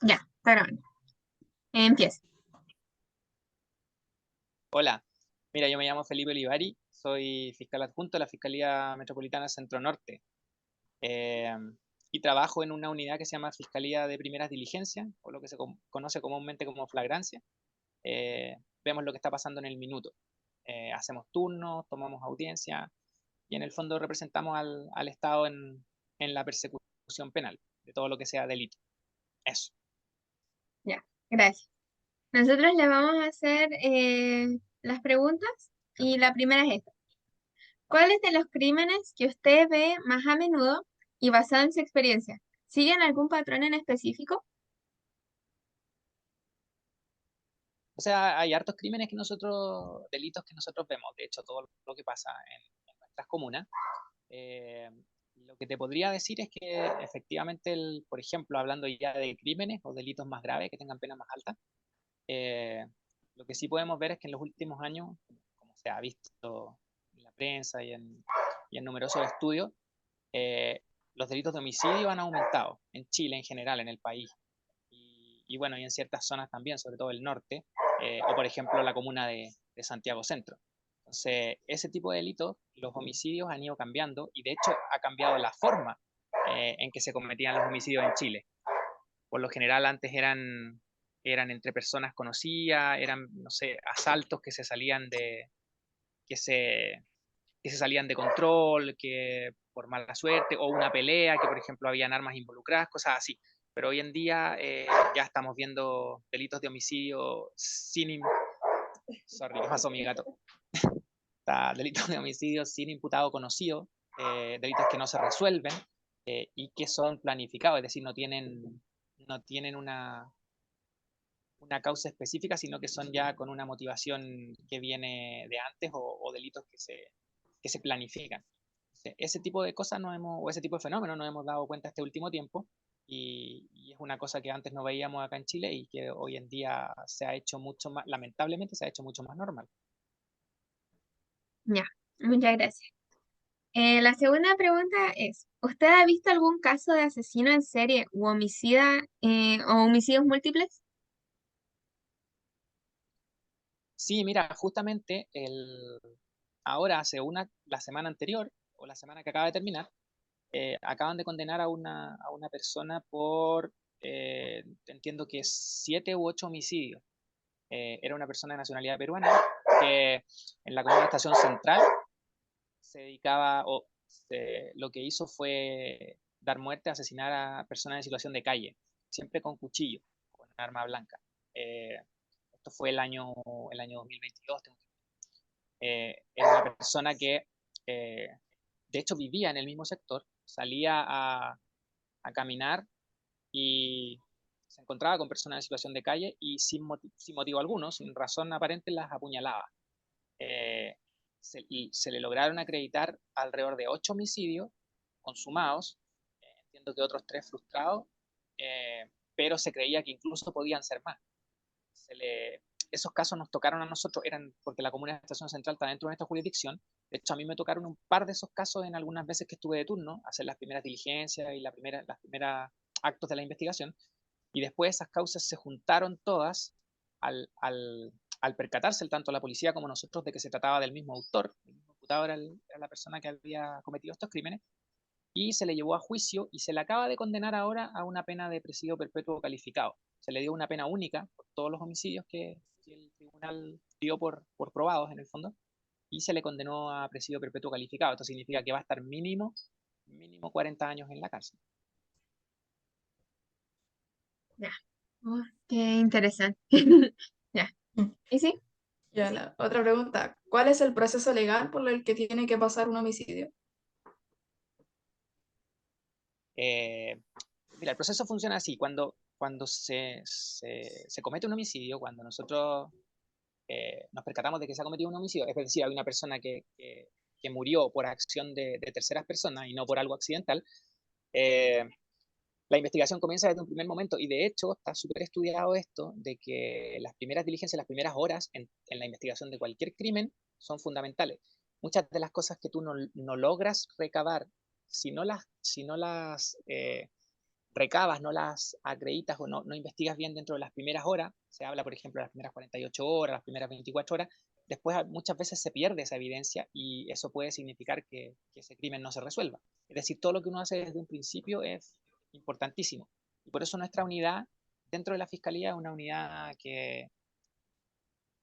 Ya, está grabando. Empieza. Hola, mira, yo me llamo Felipe Olivari, soy fiscal adjunto de la Fiscalía Metropolitana Centro Norte eh, y trabajo en una unidad que se llama Fiscalía de Primeras Diligencias, o lo que se conoce comúnmente como flagrancia. Vemos lo que está pasando en el minuto. Hacemos turnos, tomamos audiencia y en el fondo representamos al Estado en la persecución penal de todo lo que sea delito. Eso. Ya, gracias. Nosotros le vamos a hacer las preguntas y la primera es esta. ¿Cuáles de los crímenes que usted ve más a menudo y basado en su experiencia siguen algún patrón en específico? O sea, hay hartos crímenes que nosotros, delitos que nosotros vemos, de hecho, todo lo que pasa en nuestras comunas. Eh, lo que te podría decir es que efectivamente, por ejemplo, hablando ya de crímenes o delitos más graves que tengan penas más altas, eh, lo que sí podemos ver es que en los últimos años, como se ha visto en la prensa y en numerosos estudios, eh, los delitos de homicidio han aumentado en Chile en general, en el país. Y bueno, y en ciertas zonas también, sobre todo el norte, o por ejemplo la comuna de Santiago Centro. Entonces, ese tipo de delitos, los homicidios han ido cambiando y de hecho ha cambiado la forma en que se cometían los homicidios en Chile. Por lo general antes eran entre personas conocidas, eran, no sé, asaltos que se salían que se, que se salían de control, que por mala suerte, o una pelea, que por ejemplo habían armas involucradas, cosas así. Pero hoy en día ya estamos viendo delitos de homicidio sorry, ¿qué pasó mi gato? Delitos de homicidio sin imputado conocido, delitos que no se resuelven y que son planificados, es decir, no tienen una causa específica, sino que son ya con una motivación que viene de antes o delitos que se planifican. Ese tipo de cosas o ese tipo de fenómenos nos hemos dado cuenta este último tiempo y es una cosa que antes no veíamos acá en Chile y que hoy en día se ha hecho mucho más, lamentablemente se ha hecho mucho más normal. Ya, muchas gracias. La segunda pregunta es, ¿usted ha visto algún caso de asesino en serie u homicida o homicidios múltiples? Sí, mira, justamente ahora la semana anterior o la semana que acaba de terminar, acaban de condenar a una persona por, entiendo que 7 u 8 homicidios. Era una persona de nacionalidad peruana que en la comuna de Estación Central se dedicaba, lo que hizo fue dar muerte, asesinar a personas en situación de calle, siempre con cuchillo, con arma blanca. Eh, Esto fue el año 2022. Era una persona que, eh, de hecho, vivía en el mismo sector, salía a caminar y se encontraba con personas en situación de calle y sin motivo alguno, sin razón aparente, las apuñalaba. Eh, se le lograron acreditar alrededor de 8 homicidios consumados, entiendo que otros 3 frustrados, pero se creía que incluso podían ser más. Esos casos nos tocaron a nosotros, eran porque la Comuna de Estación Central está dentro de nuestra jurisdicción. De hecho, a mí me tocaron un par de esos casos en algunas veces que estuve de turno, hacer las primeras diligencias y las primeras actos de la investigación. Y después esas causas se juntaron todas al, al, al percatarse tanto la policía como nosotros de que se trataba del mismo autor. El mismo imputado era la persona que había cometido estos crímenes y se le llevó a juicio y se le acaba de condenar ahora a una pena de presidio perpetuo calificado. Se le dio una pena única por todos los homicidios que el tribunal dio por probados en el fondo y se le condenó a presidio perpetuo calificado. Esto significa que va a estar mínimo 40 años en la cárcel. Ya. Oh, qué interesante. Ya. Mm. ¿Y sí? Ya, la otra pregunta, ¿cuál es el proceso legal por el que tiene que pasar un homicidio? Eh, Mira, el proceso funciona así. Cuando se comete un homicidio, cuando nosotros nos percatamos de que se ha cometido un homicidio, es decir, hay una persona que murió por acción de terceras personas y no por algo accidental, eh, la investigación comienza desde un primer momento y de hecho está súper estudiado esto de que las primeras diligencias, las primeras horas en la investigación de cualquier crimen son fundamentales. Muchas de las cosas que tú no logras recabar, si no las recabas, no las acreditas o no investigas bien dentro de las primeras horas, se habla, por ejemplo, de las primeras 48 horas, las primeras 24 horas, después muchas veces se pierde esa evidencia y eso puede significar que ese crimen no se resuelva. Es decir, todo lo que uno hace desde un principio es importantísimo. Y por eso nuestra unidad dentro de la Fiscalía es una unidad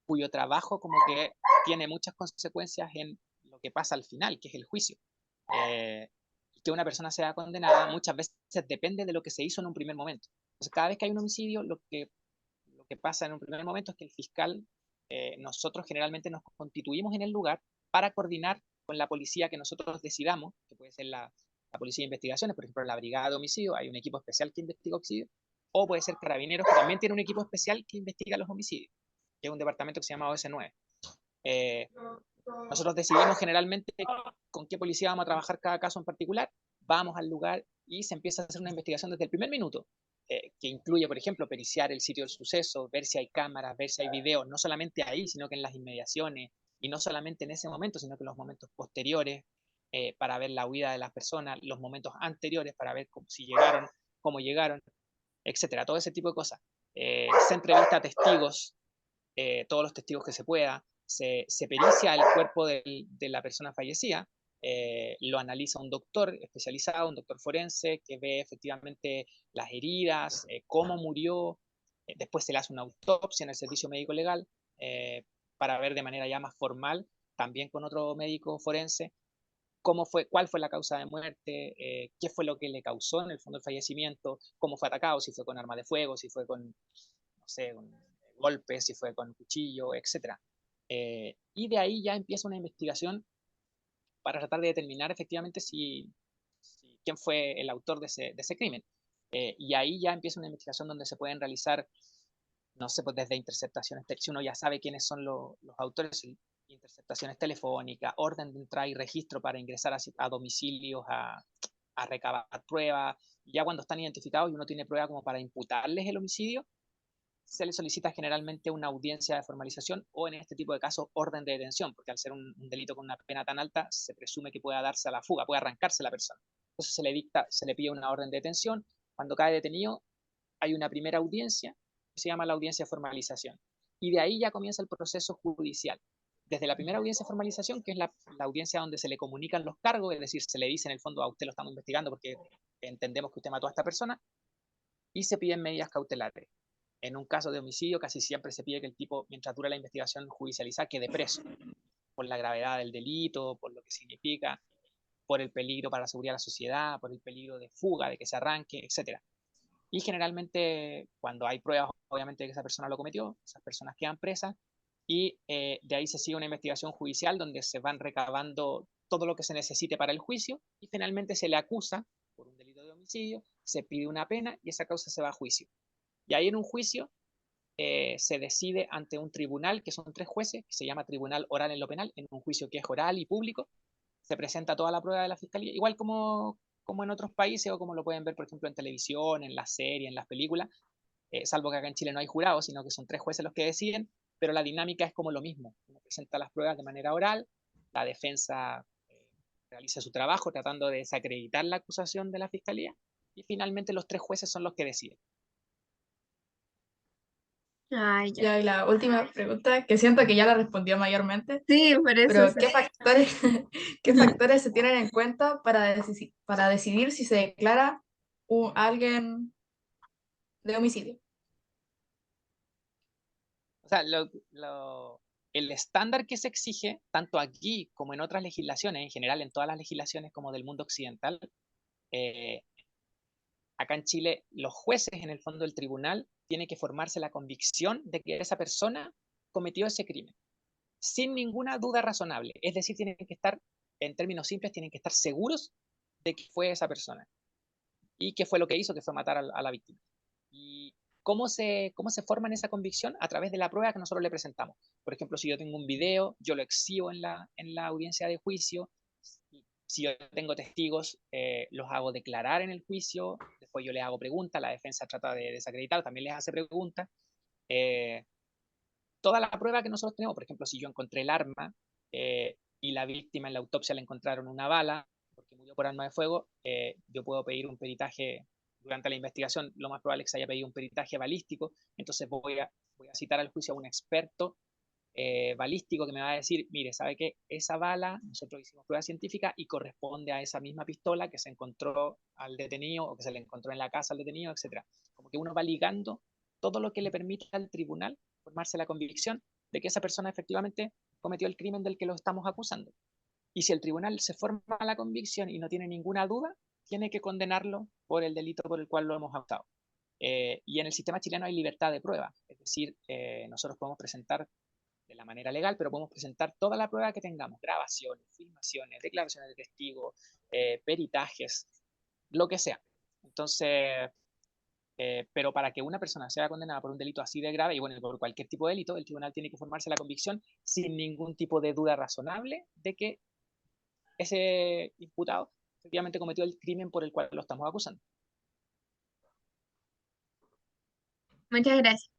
cuyo trabajo como que tiene muchas consecuencias en lo que pasa al final, que es el juicio. Que una persona sea condenada muchas veces depende de lo que se hizo en un primer momento. Entonces, cada vez que hay un homicidio, lo que pasa en un primer momento es que el fiscal, nosotros generalmente nos constituimos en el lugar para coordinar con la policía que nosotros decidamos, que puede ser la policía de investigaciones, por ejemplo, la brigada de homicidio, hay un equipo especial que investiga homicidios, o puede ser Carabineros, que también tiene un equipo especial que investiga los homicidios, que es un departamento que se llama OS9. Nosotros decidimos generalmente con qué policía vamos a trabajar cada caso en particular, vamos al lugar y se empieza a hacer una investigación desde el primer minuto, que incluye, por ejemplo, periciar el sitio del suceso, ver si hay cámaras, ver si hay videos, no solamente ahí, sino que en las inmediaciones, y no solamente en ese momento, sino que en los momentos posteriores, para ver la huida de las personas, los momentos anteriores para ver si llegaron, cómo llegaron, etcétera, todo ese tipo de cosas. Se entrevista a testigos, todos los testigos que se pueda, se pericia el cuerpo de la persona fallecida, lo analiza un doctor especializado, un doctor forense, que ve efectivamente las heridas, cómo murió, después se le hace una autopsia en el servicio médico legal, para ver de manera ya más formal, también con otro médico forense, cuál fue la causa de muerte, qué fue lo que le causó en el fondo el fallecimiento, cómo fue atacado, si fue con arma de fuego, si fue con, no sé, con golpes, si fue con cuchillo, etc. Y de ahí ya empieza una investigación para tratar de determinar efectivamente quién fue el autor de ese crimen. Y ahí ya empieza una investigación donde se pueden realizar, no sé, pues desde interceptaciones, si uno ya sabe quiénes son los autores, interceptaciones telefónicas, orden de entrada y registro para ingresar a domicilios a recabar pruebas. Ya cuando están identificados y uno tiene prueba como para imputarles el homicidio, se le solicita generalmente una audiencia de formalización o en este tipo de casos orden de detención, porque al ser un delito con una pena tan alta se presume que pueda darse a la fuga, puede arrancarse la persona. Entonces se le pide una orden de detención. Cuando cae detenido hay una primera audiencia que se llama la audiencia de formalización y de ahí ya comienza el proceso judicial. Desde la primera audiencia de formalización, que es la audiencia donde se le comunican los cargos, es decir, se le dice en el fondo a usted lo estamos investigando porque entendemos que usted mató a esta persona, y se piden medidas cautelares. En un caso de homicidio casi siempre se pide que el tipo, mientras dura la investigación judicializada, quede preso por la gravedad del delito, por lo que significa, por el peligro para la seguridad de la sociedad, por el peligro de fuga, de que se arranque, etc. Y generalmente cuando hay pruebas, obviamente, de que esa persona lo cometió, esas personas quedan presas y de ahí se sigue una investigación judicial donde se van recabando todo lo que se necesite para el juicio y finalmente se le acusa por un delito de homicidio, se pide una pena y esa causa se va a juicio. Y ahí en un juicio se decide ante un tribunal, que son 3 jueces, que se llama Tribunal Oral en lo Penal, en un juicio que es oral y público, se presenta toda la prueba de la fiscalía, igual como en otros países o como lo pueden ver, por ejemplo, en televisión, en las series, en las películas, salvo que acá en Chile no hay jurados, sino que son 3 jueces los que deciden, pero la dinámica es como lo mismo. Uno presenta las pruebas de manera oral, la defensa realiza su trabajo tratando de desacreditar la acusación de la fiscalía y finalmente los 3 jueces son los que deciden. Ay, ya. Ya, y la última pregunta, que siento que ya la respondió mayormente, Sí, por eso. pero ¿qué factores se tienen en cuenta para decidir si se declara a alguien de homicidio? O sea, el estándar que se exige, tanto aquí como en otras legislaciones, en general en todas las legislaciones como del mundo occidental, eh, acá en Chile los jueces en el fondo del tribunal tienen que formarse la convicción de que esa persona cometió ese crimen, sin ninguna duda razonable. Es decir, tienen que estar, en términos simples, tienen que estar seguros de que fue esa persona y que fue lo que hizo, que fue matar a la víctima. ¿Y cómo se forma esa convicción? A través de la prueba que nosotros le presentamos. Por ejemplo, si yo tengo un video, yo lo exhibo en la audiencia de juicio. Si yo tengo testigos, los hago declarar en el juicio. Después yo les hago preguntas, la defensa trata de desacreditar, también les hace preguntas. Toda la prueba que nosotros tenemos, por ejemplo, si yo encontré el arma y la víctima en la autopsia le encontraron una bala porque murió por arma de fuego, yo puedo pedir un peritaje durante la investigación lo más probable es que se haya pedido un peritaje balístico, entonces voy a citar al juicio a un experto balístico que me va a decir, mire, ¿sabe qué? Esa bala, nosotros hicimos prueba científica y corresponde a esa misma pistola que se encontró al detenido o que se le encontró en la casa al detenido, etc. Como que uno va ligando todo lo que le permite al tribunal formarse la convicción de que esa persona efectivamente cometió el crimen del que lo estamos acusando. Y si el tribunal se forma la convicción y no tiene ninguna duda, tiene que condenarlo por el delito por el cual lo hemos acusado. Y en el sistema chileno hay libertad de prueba, es decir, nosotros podemos presentar de la manera legal, pero podemos presentar toda la prueba que tengamos, grabaciones, filmaciones, declaraciones de testigos, peritajes, lo que sea. Entonces, pero para que una persona sea condenada por un delito así de grave, y bueno, por cualquier tipo de delito, el tribunal tiene que formarse la convicción sin ningún tipo de duda razonable de que ese imputado efectivamente cometió el crimen por el cual lo estamos acusando. Muchas gracias.